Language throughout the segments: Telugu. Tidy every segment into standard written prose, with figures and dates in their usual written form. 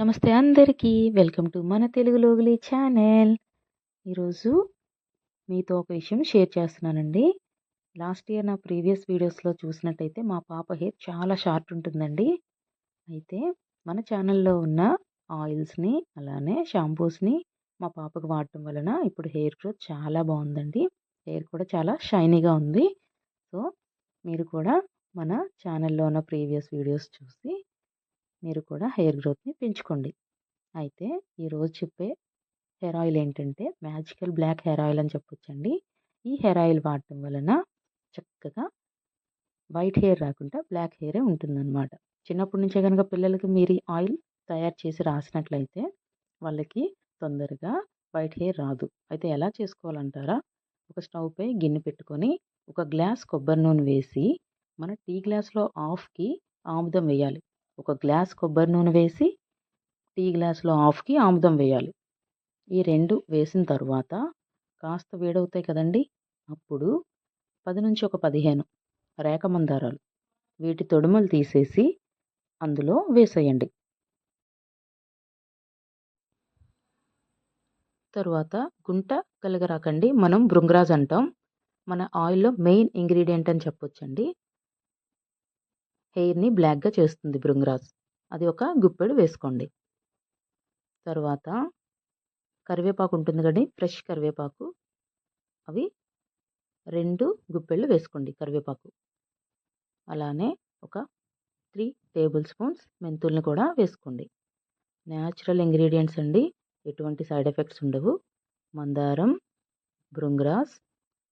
నమస్తే అందరికీ. వెల్కమ్ టు మన తెలుగు లోగిలి ఛానల్. ఈరోజు మీతో ఒక విషయం షేర్ చేస్తున్నానండి. లాస్ట్ ఇయర్ నా ప్రీవియస్ వీడియోస్‌లో చూసినట్టయితే మా పాప హెయిర్ చాలా షార్ట్ ఉంటుందండి. అయితే మన ఛానల్‌లో ఉన్న ఆయిల్స్‌ని అలానే షాంపూస్‌ని మా పాపకు వాడటం వలన ఇప్పుడు హెయిర్ గ్రోత్ చాలా బాగుందండి. హెయిర్ కూడా చాలా షైనీగా ఉంది. సో, మీరు కూడా మన ఛానల్‌లో ఉన్న ప్రీవియస్ వీడియోస్ చూసి మీరు కూడా హెయిర్ గ్రోత్‌ని పెంచుకోండి. అయితే ఈరోజు చెప్పే హెయిర్ ఆయిల్ ఏంటంటే మ్యాజికల్ బ్లాక్ హెయిర్ ఆయిల్ అని చెప్పొచ్చండి. ఈ హెయిర్ ఆయిల్ వాడటం వలన చక్కగా వైట్ హెయిర్ రాకుండా బ్లాక్ హెయిరే ఉంటుందన్నమాట. చిన్నప్పటి నుంచే గనుక పిల్లలకి మీరు ఈ ఆయిల్ తయారు చేసి రాసినట్లయితే వాళ్ళకి తొందరగా వైట్ హెయిర్ రాదు. అయితే ఎలా చేసుకోవాలంటారా? ఒక స్టవ్ పై గిన్నె పెట్టుకొని ఒక గ్లాస్ కొబ్బరి నూనె వేసి మన టీ గ్లాస్‌లో హాఫ్‌కి ఆముదం వేయాలి. ఒక గ్లాస్ కొబ్బరి నూనె వేసి టీ గ్లాస్‌లో హాఫ్‌కి ఆముదం వేయాలి. ఈ 2 వేసిన తరువాత కాస్త వేడవుతాయి కదండీ! అప్పుడు 10-15 రేఖ మందారాలు వీటి తొడుమలు తీసేసి అందులో వేసేయండి. తరువాత గుంట గలగరాకండి మనం భృంగరాజ్ అంటాం. మన ఆయిల్‌లో మెయిన్ ఇంగ్రీడియంట్ అని చెప్పొచ్చండి. హెయిర్‌ని బ్లాక్‌గా చేస్తుంది భృంగరాజ్. అది ఒక గుప్పెడు వేసుకోండి. తరువాత కరివేపాకు ఉంటుంది కదండీ! ఫ్రెష్ కరివేపాకు అవి 2 గుప్పెళ్ళు వేసుకోండి కరివేపాకు. అలానే ఒక 3 టేబుల్ స్పూన్స్ మెంతుల్ని కూడా వేసుకోండి. న్యాచురల్ ఇంగ్రీడియంట్స్ అండి. ఎటువంటి సైడ్ ఎఫెక్ట్స్ ఉండవు. మందారం, భృంగరాజ్,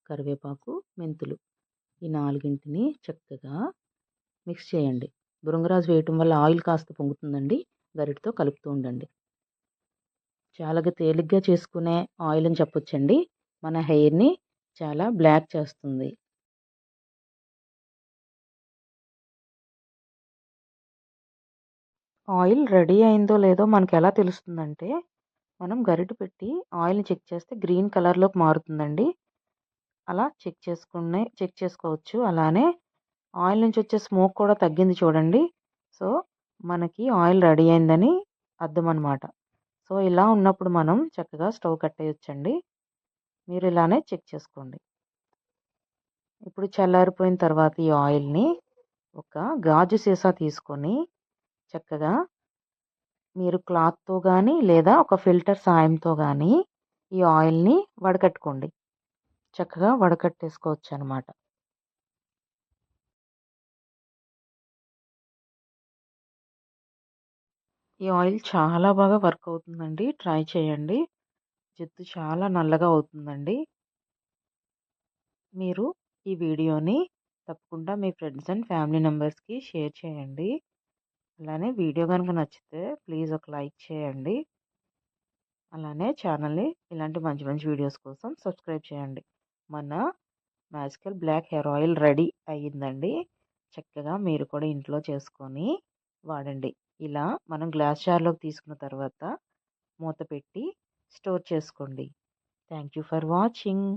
కరివేపాకు, మెంతులు ఈ 4ని చక్కగా మిక్స్ చేయండి. భృంగరాజ్ వేయటం వల్ల ఆయిల్ కాస్త పొంగుతుందండి. గరిటెతో కలుపుతూ ఉండండి. చాలా తేలిగ్గా చేసుకునే ఆయిల్ అని చెప్పొచ్చండి. మన హెయిర్‌ని చాలా బ్లాక్ చేస్తుంది. ఆయిల్ రెడీ అయిందో లేదో మనకెలా తెలుస్తుందంటే, మనం గరిటె పెట్టి ఆయిల్‌ని చెక్ చేస్తే గ్రీన్ కలర్‌లోకి మారుతుందండి. అలా చెక్ చేసుకోవచ్చు. అలానే ఆయిల్ నుంచి వచ్చే స్మోక్ కూడా తగ్గింది చూడండి. సో, మనకి ఆయిల్ రెడీ అయిందని అర్థం అనమాట. సో, ఇలా ఉన్నప్పుడు మనం చక్కగా స్టవ్ కట్టేయొచ్చండి. మీరు ఇలానే చెక్ చేసుకోండి. ఇప్పుడు చల్లారిపోయిన తర్వాత ఈ ఆయిల్‌ని ఒక గాజు సీసా తీసుకొని చక్కగా మీరు క్లాత్‌తో గానీ, లేదా ఒక ఫిల్టర్ సాయంతో గానీ ఈ ఆయిల్‌ని వడకట్టుకోండి. చక్కగా వడకట్టేసుకోవచ్చనమాట. ఈ ఆయిల్ చాలా బాగా వర్క్ అవుతుందండి. ట్రై చేయండి. జుట్టు చాలా నల్లగా అవుతుందండి. మీరు ఈ వీడియోని తప్పకుండా మీ ఫ్రెండ్స్ అండ్ ఫ్యామిలీ మెంబర్స్‌కి షేర్ చేయండి. అలానే వీడియో గనుక నచ్చితే ప్లీజ్ ఒక లైక్ చేయండి. అలానే ఛానల్‌ని ఇలాంటి మంచి మంచి వీడియోస్ కోసం సబ్స్క్రైబ్ చేయండి. మన magical black hair oil ready అయ్యిందండి. చక్కగా మీరు కూడా ఇంట్లో చేసుకొని వాడండి. ఇలా మనం గ్లాస్ జార్‌లోకి తీసుకున్న తర్వాత మూత పెట్టి స్టోర్ చేసుకోండి. Thank you for watching.